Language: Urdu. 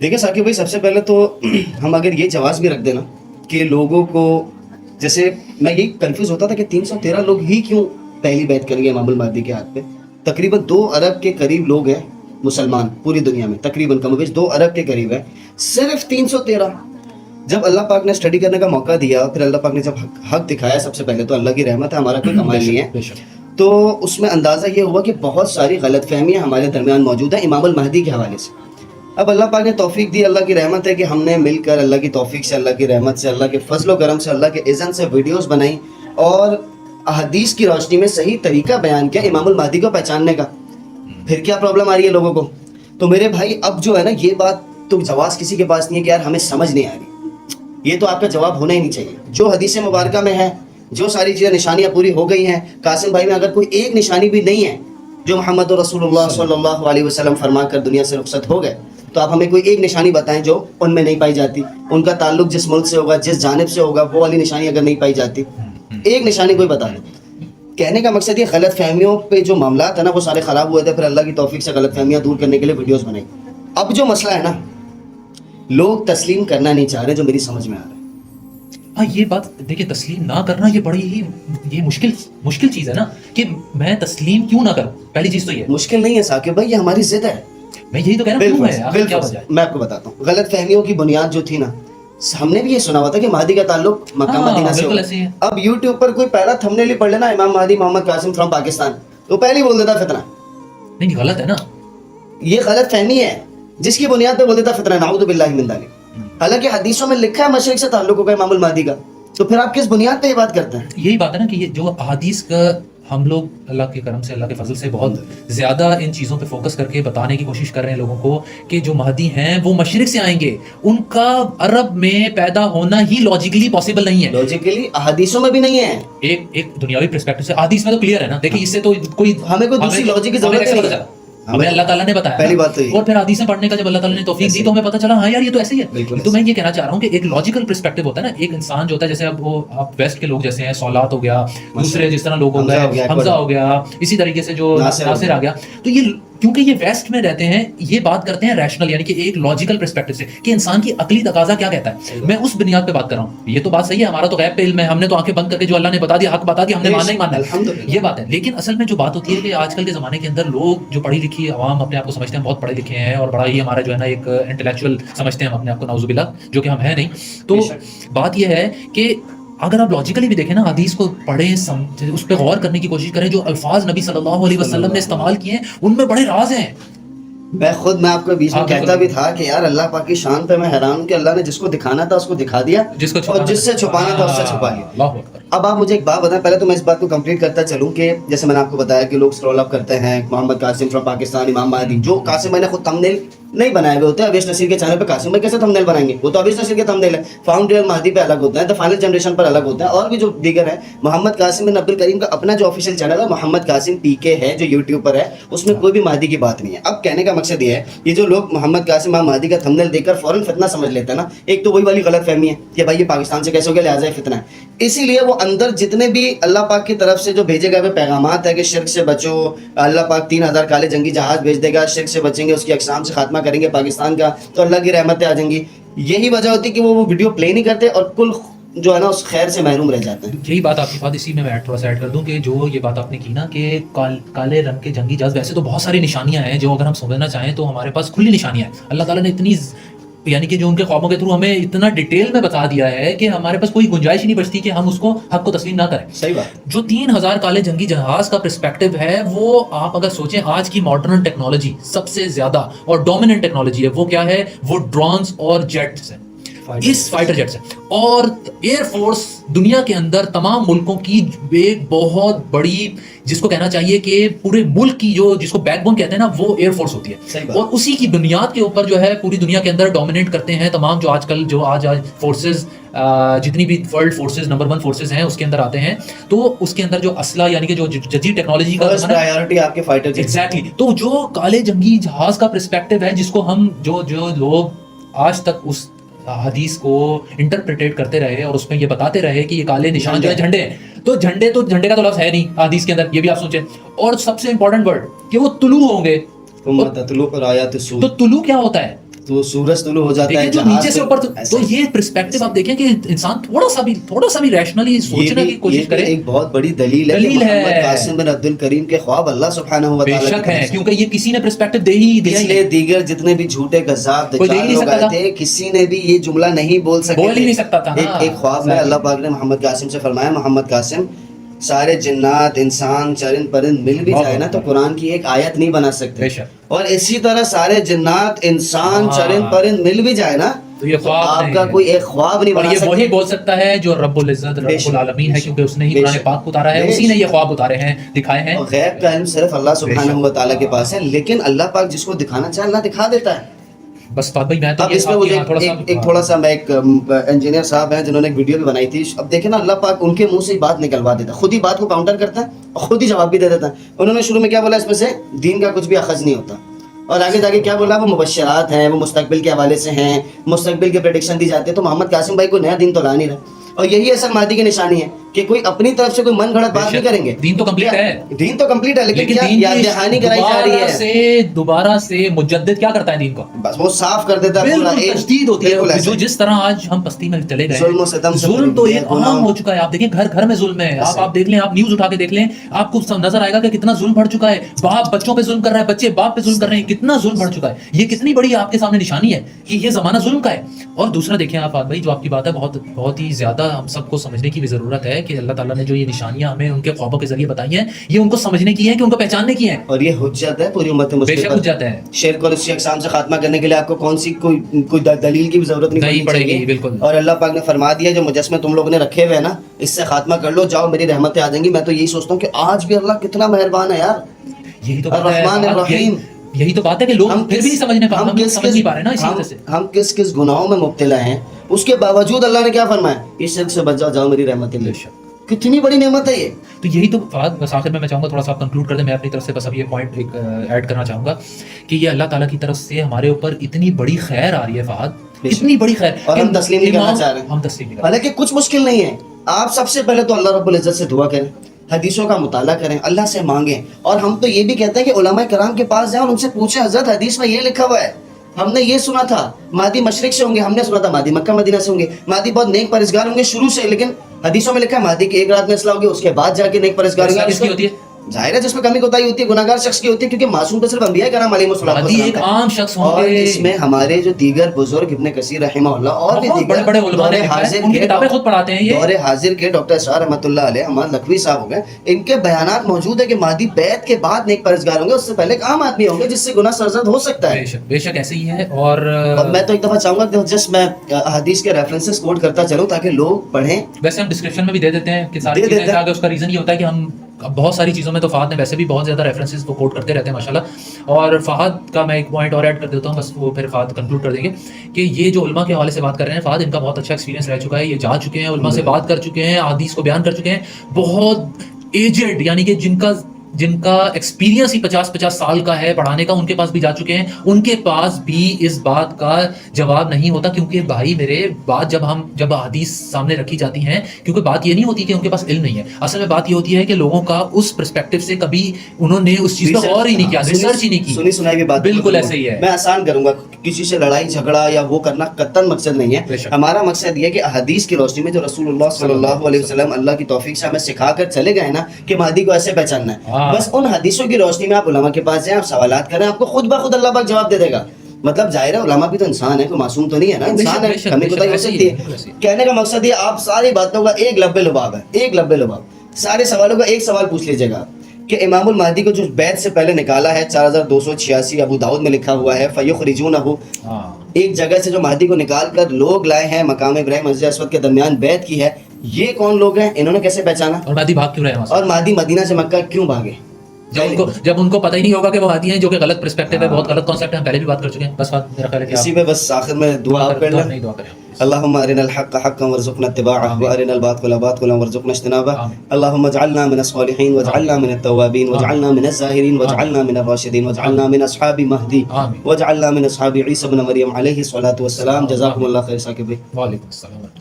دیکھیں ثاقب بھائی، سب سے پہلے تو ہم اگر یہ جواز بھی رکھ دینا کہ لوگوں کو، جیسے میں یہی کنفیوز ہوتا تھا کہ 313 لوگ ہی کیوں پہلی بیعت کریں گے امام المہدی کے ہاتھ پہ. تقریباً 2 ارب کے قریب لوگ ہیں مسلمان پوری دنیا میں، تقریباً کم و بیش 2 ارب کے قریب ہے، صرف 313. جب اللہ پاک نے اسٹڈی کرنے کا موقع دیا، پھر اللہ پاک نے جب حق دکھایا، سب سے پہلے تو اللہ کی رحمت ہے، ہمارا کوئی کمال نہیں ہے، تو اس میں اندازہ یہ ہوا کہ بہت ساری غلط فہمیاں ہمارے درمیان موجود ہیں امام المہدی کے حوالے سے. اب اللہ پاک نے توفیق دی، اللہ کی رحمت ہے کہ ہم نے مل کر اللہ کی توفیق سے، اللہ کی رحمت سے، اللہ کے فضل و کرم سے، اللہ کے اذن سے ویڈیوز بنائیں اور احادیث کی روشنی میں صحیح طریقہ بیان کیا امام المہدی کو پہچاننے کا. پھر کیا پرابلم آ رہی ہے لوگوں کو؟ تو میرے بھائی اب جو ہے نا، یہ بات تو جواز کسی کے پاس نہیں ہے کہ یار ہمیں سمجھ نہیں آ رہی، یہ تو آپ کا جواب ہونا ہی نہیں چاہیے. جو حدیث مبارکہ میں ہے، جو ساری چیزیں نشانیاں پوری ہو گئی ہیں، قاسم بھائی میں اگر کوئی ایک نشانی بھی نہیں ہے جو محمد رسول اللہ صلی اللہ علیہ وسلم فرما کر دنیا سے رخصت ہو گئے، تو آپ ہمیں کوئی ایک نشانی بتائیں جو ان میں نہیں پائی جاتی. ان کا تعلق جس ملک سے ہوگا، جس جانب سے ہوگا، وہ والی نشانی اگر نہیں پائی جاتی، ایک نشانی کوئی بتا دیں. کہنے کا مقصد یہ غلط فہمیوں پہ جو معاملات ہیں نا، وہ سارے خراب ہوئے تھے، پھر اللہ کی توفیق سے غلط فہمیاں دور کرنے کے لیے ویڈیوز بنائی. اب جو مسئلہ ہے نا، لوگ تسلیم کرنا نہیں چاہ رہے، جو میری سمجھ میں آ رہا ہے. ہاں یہ بات دیکھیں، تسلیم نہ کرنا یہ بڑی ہی یہ مشکل چیز ہے نا، کہ میں تسلیم کیوں نہ کروں. پہلی چیز تو یہ مشکل نہیں ہے ثاقب بھائی، یہ ہماری ضد ہے. میں یہی تو کہہ رہا ہوں، کیوں ہے آخر کیا وجہ ہے؟ میں آپ کو بتاتا ہوں غلط فہمیوں کی بنیاد جو تھی نا، ہم نے بھی یہ سنا ہوا تھا کہ مہدی کا تعلق مکہ مدینہ سے ہوگا. اب یوٹیوب پر کوئی پہلا تھمبنیل ہی پڑھ لینا، امام مہدی محمد قاسم فرام پاکستان، تو پہلے ہی بول دیتا فتنہ. نہیں غلط ہے نا، یہ غلط فہمی ہے جس کی بنیاد پہ بول دیتا فتنہ، نعوذ باللہ من ذلک. حالانکہ حدیثوں میں لکھا ہے مشرق سے تعلق ہوگا امام المہدی کا، تو پھر آپ کس بنیاد پہ یہ بات کرتے ہیں؟ یہی بات ہے نا کہ یہ جو احادیث کا ہم لوگ اللہ کے کرم سے، اللہ کے فضل سے بہت زیادہ ان چیزوں پہ فوکس کر کے بتانے کی کوشش کر رہے ہیں لوگوں کو کہ جو مہدی ہیں وہ مشرق سے آئیں گے، ان کا عرب میں پیدا ہونا ہی لاجیکلی پاسبل نہیں ہے. لاجیکلی احادیثوں میں بھی نہیں ہے. ایک دنیاوی پرسپیکٹو سے حدیث میں تو کلیئر ہے نا. دیکھیں اس سے تو کوئی ہمیں کوئی دوسری لاجک کی ضرورت نہیں ہے، ہمیں اللہ تعالیٰ نے بتایا پہلی بات تو یہ. اور پھر حدیثیں پڑھنے کا جب اللہ تعالیٰ نے توفیق دی تو ہمیں پتہ چلا ہاں یار یہ تو ایسے ہی ہے. تو میں یہ کہنا چاہ رہا ہوں کہ ایک لاجیکل پرسپیکٹو ہوتا ہے نا، ایک انسان جو ہوتا ہے، جیسے اب وہ آپ ویسٹ کے لوگ جیسے ہیں، سولات ہو گیا، دوسرے جس طرح لوگ ہو گئے، حمزہ ہو گیا، اسی طریقے سے جو ناصر آ گیا، تو یہ کیونکہ یہ ویسٹ میں رہتے ہیں، یہ بات کرتے ہیں ریشنل، یعنی کہ ایک لاجیکل پرسپیکٹو سے کہ انسان کی عقلی تقاضا کیا کہتا ہے. میں اس بنیاد پہ بات کر رہا ہوں. یہ تو بات صحیح ہے، ہمارا تو غیب پہ علم ہے، ہم نے تو آنکھیں بند کر کے جو اللہ نے بتا دیا، حق بتا دیا، ہم نے ماننا ہی ماننا ہے، یہ بات ہے. لیکن اصل میں جو بات ہوتی ہے کہ آج کل کے زمانے کے اندر لوگ جو پڑھی لکھی عوام اپنے آپ کو سمجھتے ہیں بہت پڑھے لکھے ہیں اور بڑا ہی ہمارا جو ہے نا ایک انٹلیکچوئل سمجھتے ہیں ہم اپنے آپ کو، نعوذ باللہ، جو کہ ہم ہیں نہیں. تو بات یہ ہے کہ اگر آپ لاجیکلی بھی دیکھیں نا، حدیث کو پڑھیں، اس پہ غور کرنے کی کوشش کریں، جو الفاظ نبی صلی اللہ علیہ وسلم نے استعمال کیے ہیں ان میں بڑے راز ہیں. میں آپ کو بیچ میں کہتا بھی تھا کہ یار اللہ پاک کی شان پہ میں حیران ہوں کہ اللہ نے جس کو دکھانا تھا اس کو دکھا دیا، اور جس سے چھپانا تھا اس سے چھپا لیا. اب آپ مجھے ایک بات بتائیں، پہلے تو میں اس بات کو کمپلیٹ کرتا چلوں کہ جیسے میں نے آپ کو بتایا کہ لوگ اسکرول اپ کرتے ہیں محمد قاسم فرام پاکستان، امام مہدی، جو قاسم بھائی نے خود تھمبنیل نہیں بنائے ہوئے ہوتے ہیں. اویس نصیر کے چینل پہ قاسم بھائی کیسے تھمبنیل بنائیں گے؟ وہ تو اویس نصیر کے تھمبنیل ہے. فاؤنڈر مہدی پہ الگ ہوتا ہے، دا فائنل جنریشن پر الگ ہوتا ہے، اور بھی جو دیگر ہے. محمد قاسم بن عبد الکریم کا اپنا جو آفیشیل چینل ہے محمد قاسم پی کے ہے، جو یوٹیوب پر ہے، اس میں کوئی بھی مہدی کی بات نہیں ہے. اب کہنے کا مقصد یہ ہے، یہ جو لوگ محمد قاسم امام مہدی کا تھمبنیل دیکھ کر فوراً فتنہ سمجھ لیتے ہیں نا، ایک تو وہی والی غلط فہمی ہے کہ بھائی یہ پاکستان سے کیسے ہو گیا، لہٰذا یہ فتنہ ہے. اسی لیے وہ اندر جتنے بھی اللہ پاک کی طرف سے جو بھیجے گئے پیغامات ہے کہ شرک سے بچو، اللہ پاک 3000 کالے جنگی جہاز بھیج دے گا، شرک سے بچیں گے، اس کی اقسام سے خاتمہ کریں گے پاکستان کا، تو اللہ کی رحمتیں آ جائیں گی. یہی وجہ ہوتی ہے کہ وہ ویڈیو پلے نہیں کرتے اور کل جو ہے نا اس خیر سے محروم رہ جاتے ہیں. یہی بات آپ کی بات اسی میں تھوڑا سا ایڈ کر دوں کہ جو یہ بات آپ نے کی نا کہ کالے رنگ کے جنگی جہاز، ویسے تو بہت ساری نشانیاں ہیں جو اگر ہم سمجھنا چاہیں تو ہمارے پاس کھلی نشانیاں ہیں. اللہ تعالیٰ نے اتنی، یعنی کہ جو ان کے خوابوں کے تھرو ہمیں اتنا ڈیٹیل میں بتا دیا ہے کہ ہمارے پاس کوئی گنجائش ہی نہیں بچتی کہ ہم اس کو حق کو تسلیم نہ کریں. صحیح بات. جو 3000 کالے جنگی جہاز کا پرسپیکٹو ہے، وہ آپ اگر سوچیں آج کی ماڈرن ٹیکنالوجی سب سے زیادہ اور ڈومیننٹ ٹیکنالوجی ہے، وہ کیا ہے؟ وہ ڈرونز اور جیٹس ہیں، اس فائٹر جیٹس ہیں. اور ایئر فورس دنیا کے اندر تمام ملکوں کی ایک بہت بڑی، جس کو کہنا چاہیے کہ پورے ملک کی جو جس کو بیک بون کہتے ہیں نا، وہ ایئر فورس ہوتی ہے. اور اسی کی بنیاد کے اوپر جو ہے پوری دنیا کے اندر ڈومینیٹ کرتے ہیں تمام جو آج کل جو آج فورسز، جتنی بھی ورلڈ فورسز نمبر 1 فورسز ہیں اس کے اندر آتے ہیں. تو اس کے اندر جو اسلحہ، یعنی کہ جو جدید ٹیکنالوجی کا پرائیورٹی آپ کے فائٹر جیٹ. ایگزیکٹلی. تو جو کالے جنگی جہاز کا پرسپیکٹو ہے، جس کو ہم جو لوگ آج تک اس حدیث کو انٹرپریٹیٹ کرتے رہے اور اس میں یہ بتاتے رہے کہ یہ کالے نشان جو ہے جھنڈے ہیں، تو جھنڈے کا تو لفظ ہے نہیں حدیث کے اندر، یہ بھی آپ سوچیں. اور سب سے امپورٹنٹ ورڈ کہ وہ طلوع ہوں گے. تو طلوع پر آیات سود. تو طلوع کیا ہوتا ہے؟ تو سورج طلوع ہو جاتا ہے جو نیچے سے اوپر تو یہ پرسپیکٹو آپ دیکھیں کہ انسان تھوڑا سا بھی ریشنلی سوچنے کی کوشش کرے. ایک بہت بڑی دلیل ہے محمد قاسم بن عبد الکریم کے خواب اللہ سبحانہ و تعالیٰ بے شک ہے, کیونکہ یہ کسی نے پرسپیکٹو دے ہی دیا. اس لیے دیگر جتنے بھی جھوٹے کذاب دجال لوگ آئے تھے کسی نے بھی یہ جملہ نہیں بول سکتا تھا. ایک خواب میں اللہ پاک نے محمد قاسم سے فرمایا, محمد قاسم سارے جنات انسان چرند پرند مل بھی جائے نا تو قرآن کی ایک آیت نہیں بنا سکتے, اور اسی طرح سارے جنات انسان چرند پرند مل بھی جائے نا تو یہ خواب آپ کا کوئی ایک خواب نہیں بنا سکتے. یہ وہی بول سکتا ہے جو رب العزت رب العالمین ہے, کیونکہ اس نے ہی قرآن پاک اتارا ہے, اسی نے یہ خواب اتارے ہیں, دکھائے ہیں. غیب کا علم صرف اللہ سبحانہ و تعالیٰ کے پاس ہے, لیکن اللہ پاک جس کو دکھانا چاہے اللہ دکھا دیتا ہے. بس فات بھائی میں تو اس میں مجھے تھوڑا سا میں ایک انجینئر صاحب ہیں جنہوں نے ایک ویڈیو بھی بنائی تھی. اب دیکھیں نا اللہ پاک ان کے منہ سے ہی بات نکلوا دیتا ہے, خود ہی بات کو کاؤنٹر کرتا ہے اور خود ہی جواب بھی دے دیتا ہے. انہوں نے شروع میں کیا بولا, اس میں سے دین کا کچھ بھی اخذ نہیں ہوتا, اور آگے جا کے کیا بولا, وہ مبشرات ہیں, وہ مستقبل کے حوالے سے ہیں, مستقبل کے پریڈکشن دی جاتی ہے. تو محمد قاسم بھائی کو نیا دین تو لا نہیں رہا, اور یہی اصل مہدی کی نشانی ہے کہ کوئی اپنی طرف سے کوئی من گھڑت بات نہیں کریں گے. دین تو کمپلیٹ ہے, دین تو کمپلیٹ ہے, لیکن کیا یاد دہانی کرائی جا رہی ہے. دوبارہ سے مجدد کیا کرتا ہے دین کو, بس وہ صاف کر دیتا ہے, پورا تجدید ہوتی ہے. جو جس طرح آج ہم پستی میں چلے گئے, ظلم تو ایک عام ہو چکا ہے. آپ دیکھیں گھر گھر میں ظلم ہے. آپ دیکھ لیں, آپ نیوز اٹھا کے دیکھ لیں, آپ کو نظر آئے گا کہ کتنا ظلم بڑھ چکا ہے. باپ بچوں پہ ظلم کر رہا ہے, بچے باپ پہ ظلم کر رہے ہیں, کتنا ظلم بڑھ چکا ہے. یہ کتنی بڑی آپ کے سامنے نشانی ہے کہ یہ زمانہ ظلم کا ہے. اور دوسرا دیکھیں آپ بھائی, جو آپ کی بات ہے بہت ہی زیادہ ہم سب کو سمجھنے کی بھی ضرورت ہے کہ اللہ تعالیٰ نے جو یہ نشانیاں ہمیں ان کے خوابوں کے ذریعے بتائی ہیں, یہ ان کو سمجھنے کی ہیں, کہ ان کو پہچاننے کی ہیں, اور یہ حجت ہے پوری امت مسلمہ. بے شک حجت ہے. شرک اور اس کی اقسام سے خاتمہ کرنے کے لیے آپ کو کون سی کوئی دلیل کی بھی ضرورت نہیں پڑے گی. بالکل. اور اللہ پاک نے فرما دیا جو مجسمے تم لوگوں نے رکھے ہوئے ہیں نا, اس سے خاتمہ کر لو, جاؤ میری رحمتیں آ جائیں گی. میں تو یہی سوچتا ہوں کہ آج بھی اللہ کتنا مہربان ہے یار. یہی تو الرحمن الرحیم. یہی تو بات ہے کہ لوگ پھر بھی نہیں سمجھ نہیں پا رہے نا. اسی وجہ سے ہم کس گناہوں میں مبتلا ہیں, اس کے باوجود اللہ نے کیا فرمایا, اس شرک سے بچ جاؤ, جاؤ میری رحمتیں لے. کتنی بڑی نعمت ہے یہ. تو یہی تو بس آخر میں چاہوں گا تھوڑا سا کنکلوڈ کر دیں. میں اپنی طرف سے بس اب یہ پوائنٹ ایک ایڈ کرنا چاہوں گا کہ یہ اللہ تعالیٰ کی طرف سے ہمارے اوپر اتنی بڑی خیر آ رہی ہے فہد, اتنی بڑی خیر, اور ہم تسلیم نہیں کرنا چاہ رہے ہیں. ہم تسلیم نہیں, حالانکہ کچھ مشکل نہیں ہے. آپ سب سے پہلے تو اللہ رب العزت سے دعا کریں, حدیثوں کا مطالعہ کریں, اللہ سے مانگیں. اور ہم تو یہ بھی کہتے ہیں کہ علماء کرام کے پاس جائیں اور ان سے پوچھیں, حضرت حدیث میں یہ لکھا ہوا ہے, ہم نے یہ سنا تھا مہدی مشرق سے ہوں گے, ہم نے سنا تھا مہدی مکہ مدینہ سے ہوں گے, مہدی بہت نیک پرہیزگار ہوں گے شروع سے, لیکن حدیثوں میں لکھا ہے مہدی کی ایک رات میں اصلاح ہوگی, اس کے بعد جا کے نیک پرہیزگار ہوگی. ظاہر ہے جس میں کمی کوتاہی ہوتی ہے گناہگار شخص کی ہوتی ہے, کیونکہ معصوم تو صرف انبیاء کرام علیہ الصلوۃ والسلام ایک عام شخص ہوں اور گے. اس میں ہمارے جو دیگر بزرگ ابن کثیر رحمہ اللہ اور بھی دیگر بڑے علماء نے ان کی کتابیں خود پڑھاتے ہیں. دور حاضر کے ڈاکٹر اسرار رحمۃ اللہ علیہ, ہمارے لکھوی صاحب ہو گئے, ان کے بیانات موجود ہے کہ مہدی بیعت کے بعد نیک پرہیزگار ہوں گے, اس سے پہلے ایک عام آدمی ہوں گے جس سے گناہ سرزد ہو سکتا ہے. بے شک ایسے ہی ہے. اور میں تو ایک دفعہ چاہوں گا کہ جسٹ میں حدیث کے ریفرنسز کوٹ کرتا چلوں تاکہ لوگ پڑھیں. ویسے ہم ڈسکرپشن میں بھی دے دیتے ہیں کہ ساری چیزیں آگے, اس کا ریزن یہ ہوتا ہے کہ ہم بہت ساری چیزوں میں تو فہد نے ویسے بھی بہت زیادہ ریفرنسز کو کوٹ کرتے رہتے ہیں ماشاءاللہ. اور فہد کا میں ایک پوائنٹ اور ایڈ کر دیتا ہوں, بس وہ پھر فہد کنکلوڈ کر دیں گے کہ یہ جو علماء کے حوالے سے بات کر رہے ہیں فہد, ان کا بہت اچھا ایکسپیرینس رہ چکا ہے, یہ جا چکے ہیں, علماء سے بات کر چکے ہیں, احادیث کو بیان کر چکے ہیں, بہت ایجڈ یعنی کہ جن کا ایکسپیرینس ہی 50 سال کا ہے پڑھانے کا, ان کے پاس بھی جا چکے ہیں. ان کے پاس بھی اس بات کا جواب نہیں ہوتا, کیونکہ بھائی میرے بات جب حدیث سامنے رکھی جاتی ہیں, کیونکہ بات یہ نہیں ہوتی کہ ان کے پاس علم نہیں ہے, اصل میں بات یہ ہوتی ہے کہ لوگوں کا اس پرسپیکٹو سے کبھی انہوں نے اس چیز پہ غور ہی نہیں کیا, ریسرچ ہی نہیں کی. سنی سنائی بھی بات بالکل ایسے ہی ہے. میں آسان کروں گا, کسی سے لڑائی جھگڑا یا وہ کرنا قطعاً مقصد نہیں ہے. ہمارا مقصد یہ ہے کہ احادیث کی روشنی میں جو رسول اللہ صلی اللہ علیہ وسلم اللہ کی توفیق سے ہمیں سکھا کر چلے گئے نا کہ مہدی کو ایسے پہچاننا ہے, بس ان حدیثوں کی روشنی میں آپ علماء کے پاس جائیں, آپ سوالات کریں, آپ کو خود بخود اللہ پاک جواب دے دے گا. مطلب ظاہر ہے علماء بھی تو انسان ہے, کوئی معصوم تو نہیں ہے نا, انسان ہے, کمی کوتاہی ہو سکتی ہے. کہنے کا مقصد یہ آپ ساری باتوں کا ایک لب لباب ہے, ایک لب لباب, سارے سوالوں کا ایک سوال پوچھ لیجیے گا کہ امام المہدی کو جو بیعت سے پہلے نکالا ہے 4286 ابو داؤد میں لکھا ہوا ہے, فیخرجونہ, ایک جگہ سے جو مہدی کو نکال کر لوگ لائے ہیں مقام ابراہیم مسجد اسود کے درمیان بیعت کی ہے, یہ کون لوگ ہیں, انہوں نے کیسے پہچانا, اور مہدی بھاگ کیوں رہے ہیں, اور مہدی مدینہ سے مکہ کیوں بھاگے, جب ان کو پتہ ہی نہیں ہوگا کہ وہ مہدی ہیں, جو کہ غلط پرسپیکٹو ہے, بہت غلط کانسیپٹ ہے, ہم پہلے بھی بات کر چکے ہیں. بس میرا خیال ہے کہ اسی میں بس آخر میں دعا آپ کر لیں. اللهم ارنا الحق حقا وارزقنا اتباعه وارنا الباطل باطلا وارزقنا اجتنابه. اللهم اجعلنا من الصالحين واجعلنا من التوابين واجعلنا من الزاهرين واجعلنا من الراشدين واجعلنا من اصحاب مهدي واجعلنا من اصحاب عيسى ابن مريم عليه الصلاه والسلام. جزاكم الله خير. ثاقب. وعليكم السلام.